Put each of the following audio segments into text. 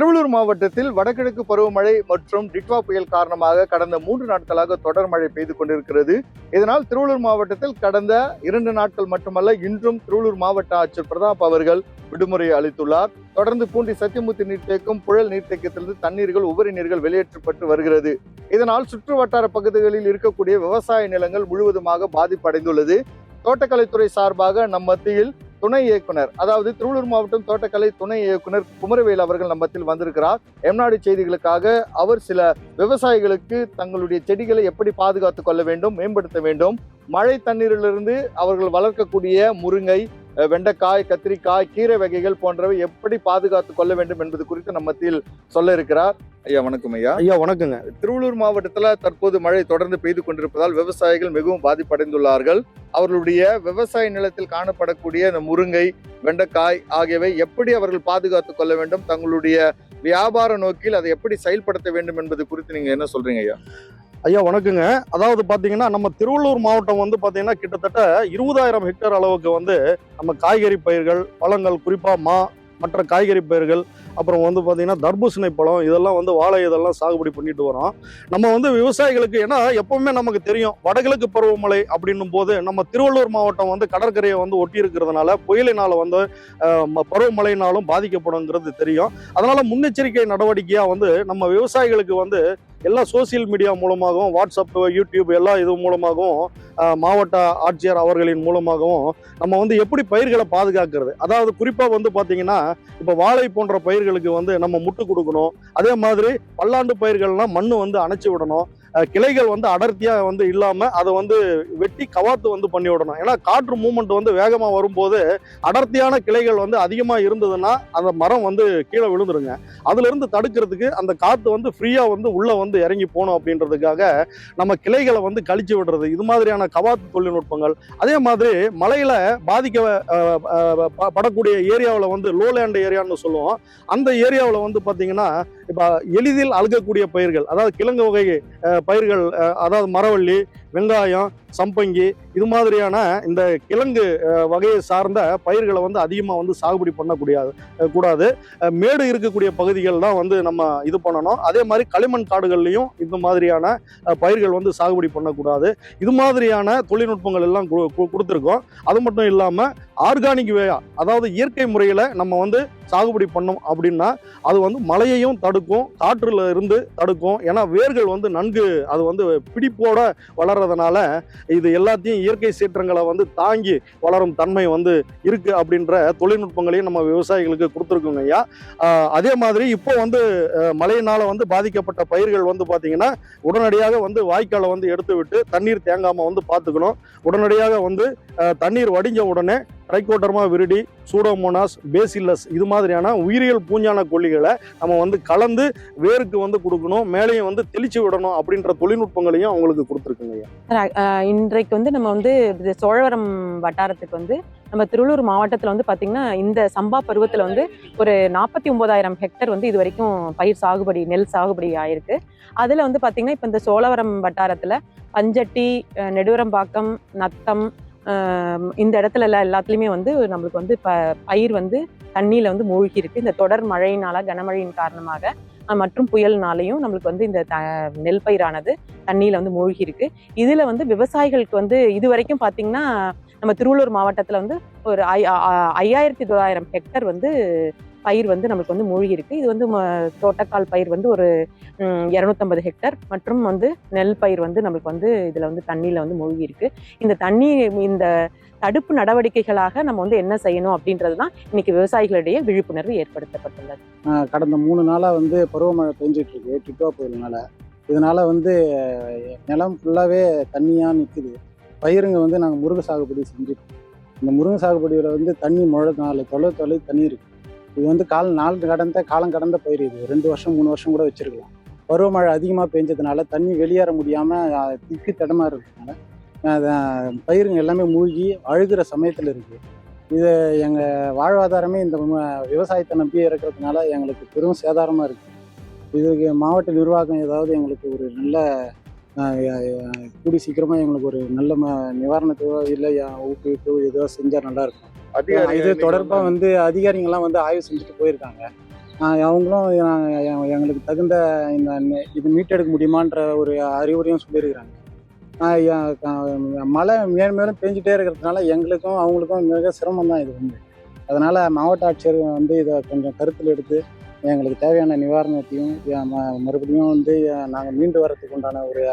திருவள்ளூர் மாவட்டத்தில் வடகிழக்கு பருவமழை மற்றும் டிட்வா புயல் காரணமாக கடந்த 3 நாட்களாக தொடர் மழை பெய்து கொண்டிருக்கிறது. இதனால் திருவள்ளூர் மாவட்டத்தில் கடந்த 2 நாட்கள் மட்டுமல்ல, இன்றும் திருவள்ளூர் மாவட்ட ஆட்சியர் பிரதாப் அவர்கள் விடுமுறை அளித்துள்ளார். தொடர்ந்து பூண்டி சத்தியமூர்த்தி நீர்த்தேக்கம், புழல் நீர்த்தேக்கத்திலிருந்து தண்ணீர்கள், உபரி நீர்கள் வெளியேற்றப்பட்டு வருகிறது. இதனால் சுற்று வட்டார பகுதிகளில் இருக்கக்கூடிய விவசாய நிலங்கள் முழுவதுமாக பாதிப்படைந்துள்ளது. தோட்டக்கலைத்துறை சார்பாக நம் மத்தியில் துணை இயக்குனர், அதாவது திருவள்ளூர் மாவட்டம் தோட்டக்கலை துணை இயக்குனர் குமரவேல் அவர்கள் நம்ம மத்தியில் வந்திருக்கிறார். எம்நாடு செய்திகளுக்காக அவர் சில விவசாயிகளுக்கு தங்களுடைய செடிகளை எப்படி பாதுகாத்துக் கொள்ள வேண்டும், மேம்படுத்த வேண்டும், மழை தண்ணீரிலிருந்து அவர்கள் வளர்க்கக்கூடிய முருங்கை, வெண்டைக்காய், கத்திரிக்காய், கீரை வகைகள் போன்றவை எப்படி பாதுகாத்துக் கொள்ள வேண்டும் என்பது குறித்து நம்ம மத்தியில் சொல்ல இருக்கிறார். ஐயா வணக்கம். ஐயா வணக்கங்க. திருவள்ளூர் மாவட்டத்தில் தற்போது மழை தொடர்ந்து பெய்து கொண்டிருப்பதால் விவசாயிகள் மிகவும் பாதிப்படைந்துள்ளார்கள். அவர்களுடைய விவசாய நிலத்தில் காணப்படக்கூடிய இந்த முருங்கை, வெண்டைக்காய் ஆகியவை எப்படி அவர்கள் பாதுகாத்துக் கொள்ள வேண்டும், தங்களுடைய வியாபார நோக்கில் அதை எப்படி செயல்படுத்த வேண்டும் என்பது குறித்து நீங்க என்ன சொல்றீங்க ஐயா? ஐயா வணக்கங்க. அதாவது பார்த்தீங்கன்னா நம்ம திருவள்ளூர் மாவட்டம் வந்து பார்த்தீங்கன்னா கிட்டத்தட்ட 20,000 ஹெக்டேர் அளவுக்கு வந்து நம்ம காய்கறி பயிர்கள், பழங்கள், குறிப்பாக மற்ற காய்கறி பயிர்கள், அப்புறம் வந்து பார்த்தீங்கன்னா தர்பூசணி பழம், இதெல்லாம் வந்து வாழை இதெல்லாம் சாகுபடி பண்ணிட்டு வரோம். நம்ம வந்து விவசாயிகளுக்கு, ஏன்னா எப்பவுமே நமக்கு தெரியும் வடகிழக்கு பருவமழை அப்படின்னும் போது நம்ம திருவள்ளூர் மாவட்டம் வந்து கடற்கரையை வந்து ஒட்டி இருக்கிறதுனால புயலினால் வந்து பருவமழையினாலும் பாதிக்கப்படுங்கிறது தெரியும். அதனால முன்னெச்சரிக்கை நடவடிக்கையாக வந்து நம்ம விவசாயிகளுக்கு வந்து எல்லா சோசியல் மீடியா மூலமாகவும், வாட்ஸ்அப், யூடியூப் எல்லா இது மூலமாகவும், மாவட்ட ஆட்சியர் அவர்களின் மூலமாகவும் நம்ம வந்து எப்படி பயிர்களை பாதுகாக்கிறது, அதாவது குறிப்பாக வந்து பார்த்தீங்கன்னா இப்போ வாழை போன்ற பயிர்களுக்கு வந்து நம்ம முட்டு கொடுக்கணும். அதே மாதிரி பல்லாண்டு பயிர்கள்லாம் மண் வந்து அணைச்சி விடணும். கிளைகள் வந்து அடர்த்தியாக வந்து இல்லாமல் அதை வந்து வெட்டி கவாத்து வந்து பண்ணி விடணும். ஏன்னா காற்று மூமெண்ட் வந்து வேகமாக வரும்போது அடர்த்தியான கிளைகள் வந்து அதிகமாக இருந்ததுன்னா அந்த மரம் வந்து கீழே விழுந்துருங்க. அதுலேருந்து தடுக்கிறதுக்கு அந்த காற்று வந்து ஃப்ரீயாக வந்து உள்ளே வந்து இறங்கி போகணும் அப்படின்றதுக்காக நம்ம கிளைகளை வந்து கழிச்சு விடுறது, இது மாதிரியான கவாத்து தொழில்நுட்பங்கள். அதே மாதிரி மழையில் படக்கூடிய ஏரியாவில் வந்து லோலேண்ட் ஏரியான்னு சொல்லுவோம். அந்த ஏரியாவில் வந்து பார்த்தீங்கன்னா இப்போ எளிதில் அழுகக்கூடிய பயிர்கள், அதாவது கிழங்கு வகை பயிர்கள், அதாவது மரவள்ளி, வெங்காயம், சம்பங்கி, இது மாதிரியான இந்த கிழங்கு வகையை சார்ந்த பயிர்களை வந்து அதிகமாக வந்து சாகுபடி கூடாது. மேடு இருக்கக்கூடிய பகுதிகள் தான் வந்து நம்ம இது பண்ணணும். அதே மாதிரி களிமண் காடுகள்லையும் இந்த மாதிரியான பயிர்கள் வந்து சாகுபடி பண்ணக்கூடாது. இது மாதிரியான தொழில்நுட்பங்கள் எல்லாம் கொடுத்துருக்கோம். அது மட்டும் இல்லாமல் ஆர்கானிக் வேயா, அதாவது இயற்கை முறையில் நம்ம வந்து சாகுபடி பண்ணோம் அப்படின்னா அது வந்து மழையையும் தடுக்கும், காற்றுல இருந்து தடுக்கும். ஏன்னா வேர்கள் வந்து நன்கு அது வந்து பிடிப்போட வளர்றதுனால இது எல்லாத்தையும் இயற்கை சீற்றங்களை வந்து தாங்கி வளரும் தன்மை வந்து இருக்கு அப்படின்ற தொழில்நுட்பங்களையும் நம்ம விவசாயிகளுக்கு கொடுத்துருக்கோங்க ஐயா. அதே மாதிரி இப்போ வந்து மழையினால வந்து பாதிக்கப்பட்ட பயிர்கள் வந்து பார்த்தீங்கன்னா உடனடியாக வந்து வாய்க்காலை வந்து எடுத்து விட்டு தண்ணீர் தேங்காமல் வந்து பார்த்துக்கணும். உடனடியாக வந்து தண்ணீர் வடிஞ்ச உடனே ட்ரைகோடர்மா விரிடி, சூடோமோனாஸ், பேசில்லஸ் இது மாதிரியான உயிரியல் பூஞ்சான கொல்லிகளை நம்ம வந்து கலந்து வேருக்கு வந்து கொடுக்கணும், மேலேயும் வந்து தெளிச்சு விடணும் அப்படின்ற தொழில்நுட்பங்களையும் அவங்களுக்கு கொடுத்துருக்குங்க. இன்றைக்கு வந்து நம்ம வந்து சோழவரம் வட்டாரத்துக்கு வந்து நம்ம திருவள்ளூர் மாவட்டத்தில் வந்து பார்த்தீங்கன்னா இந்த சம்பா பருவத்தில் வந்து ஒரு 49,000 ஹெக்டேர் வந்து இது வரைக்கும் பயிர் சாகுபடி, நெல் சாகுபடி ஆயிருக்கு. அதில் வந்து பார்த்தீங்கன்னா இப்போ இந்த சோழவரம் வட்டாரத்தில் பஞ்சட்டி, நெடுவரம்பாக்கம், நத்தம், இந்த இடத்துல எல்லாத்துலேயுமே வந்து நம்மளுக்கு வந்து பயிர் வந்து தண்ணியில் வந்து மூழ்கி இருக்கு. இந்த தொடர் மழையினால, கனமழையின் காரணமாக மற்றும் புயல்னாலையும் நம்மளுக்கு வந்து இந்த நெல் பயிரானது தண்ணியில் வந்து மூழ்கி இருக்கு. இதில் வந்து விவசாயிகளுக்கு வந்து இது வரைக்கும் பார்த்தீங்கன்னா நம்ம திருவள்ளூர் மாவட்டத்தில் வந்து ஒரு 5,900 ஹெக்டேர் வந்து பயிர் வந்து நம்மளுக்கு வந்து மூழ்கி இருக்கு. இது வந்து தோட்டக்கால் பயிர் வந்து ஒரு 250 ஹெக்டேர் மற்றும் வந்து நெல் பயிர் வந்து நம்மளுக்கு வந்து இதில் வந்து தண்ணியில் வந்து மூழ்கி இருக்கு. இந்த தடுப்பு நடவடிக்கைகளாக நம்ம வந்து என்ன செய்யணும் அப்படின்றது தான் இன்னைக்கு விவசாயிகளிடையே விழிப்புணர்வு ஏற்படுத்தப்பட்டுள்ளது. கடந்த 3 நாளாக வந்து பருவமழை பெஞ்சிட்டு இருக்கு டிட்வா புயல்னால. இதனால வந்து நிலம் ஃபுல்லாகவே தண்ணியாக நிற்குது. பயிருங்க வந்து நாங்கள் முருங்கை சாகுபடி செஞ்சுட்டு, இந்த முருங்கை சாகுபடியில் வந்து தண்ணி தொலை தண்ணி இருக்குது. இது வந்து காலம் கடந்த பயிர். இது 2 வருஷம் 3 வருஷம் கூட வச்சிருக்கலாம். பருவமழை அதிகமாக பெஞ்சதுனால தண்ணி வெளியேற முடியாமல் திக்கு தடமாக இருக்கிறதுனால பயிருங்க எல்லாமே மூழ்கி அழுகிற சமயத்தில் இருக்குது. இது எங்கள் வாழ்வாதாரமே இந்த விவசாயத்தை நம்பியே இருக்கிறதுனால எங்களுக்கு பெரும் சேதாரமாக இருக்குது. இதுக்கு மாவட்ட நிர்வாகம் ஏதாவது எங்களுக்கு ஒரு நல்ல கூடி சீக்கிரமாக எங்களுக்கு ஒரு நல்ல நிவாரணத்தோ இல்லை ஊக்குவிப்போ ஏதோ செஞ்சால் நல்லாயிருக்கும். இது தொடர்பாக வந்து அதிகாரிகள்லாம் வந்து ஆய்வு செஞ்சுட்டு போயிருக்காங்க. அவங்களும் எங்களுக்கு தகுந்த இது மீட்டெடுக்க முடியுமான்ற ஒரு அறிவுரையும் சொல்லியிருக்கிறாங்க. மழை மேலும் பெஞ்சிட்டே இருக்கிறதுனால எங்களுக்கும் அவங்களுக்கும் மிக சிரமம் தான் இது வந்து. அதனால் மாவட்ட ஆட்சியர் வந்து இதை கொஞ்சம் கருத்தில் எடுத்து எங்களுக்கு தேவையான நிவாரணத்தையும் மறுபடியும் வந்து நாங்கள் மீண்டு வரத்துக்கு உண்டான ஒரு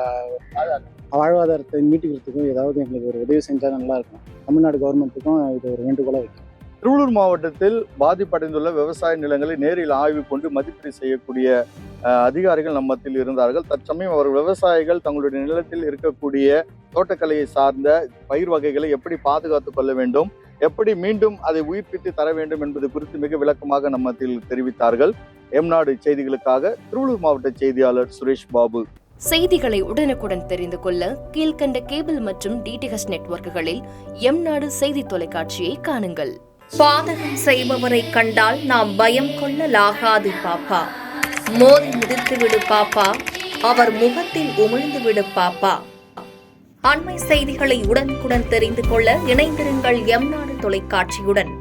வாழ்வாதாரத்தை மீட்டுக்கிறதுக்கும் ஏதாவது எங்களுக்கு ஒரு உதவி செஞ்சால் நல்லா இருக்கும். தமிழ்நாடு கவர்மெண்ட்டுக்கும் இது ஒரு வேண்டுகோளாக வைக்கும். திருவள்ளூர் மாவட்டத்தில் பாதிப்படைந்துள்ள விவசாய நிலங்களை நேரில் ஆய்வு கொண்டு மதிப்பீடு செய்யக்கூடிய அதிகாரிகள் நம்ம மத்தியில் இருந்தார்கள். தற்சமயம் அவர் விவசாயிகள் தங்களுடைய நிலத்தில் இருக்கக்கூடிய தோட்டக்கலையை சார்ந்த பயிர் வகைகளை எப்படி பாதுகாத்துக் கொள்ள வேண்டும், எப்படி மீண்டும் அதை உயிர்ப்பித்து தர வேண்டும் என்பது குறித்து மிக விளக்கமாக நம்ம மத்தியில் தெரிவித்தார்கள். எம்நாடு செய்திகளுக்காக திருவள்ளூர் மாவட்ட செய்தியாளர் சுரேஷ் பாபு. செய்திகளை உடனுக்குடன் தெரிந்து கொள்ள கீழ்கண்ட கேபிள் மற்றும் டிடிஹெச் நெட்வொர்க்குகளில் எம்நாடு செய்தி தொலைக்காட்சியை காணுங்கள். பாதகம் செய்பவரை கண்டால் நாம் பயம் கொள்ளலாகாது பாப்பா. மோதி மிதித்துவிடு பாப்பா, அவர் முகத்தில் உமிழ்ந்துவிடு பாப்பா. அண்மை செய்திகளை உடனுக்குடன் தெரிந்து கொள்ள இணைந்திருங்கள் எம்நாடு தொலைக்காட்சியுடன்.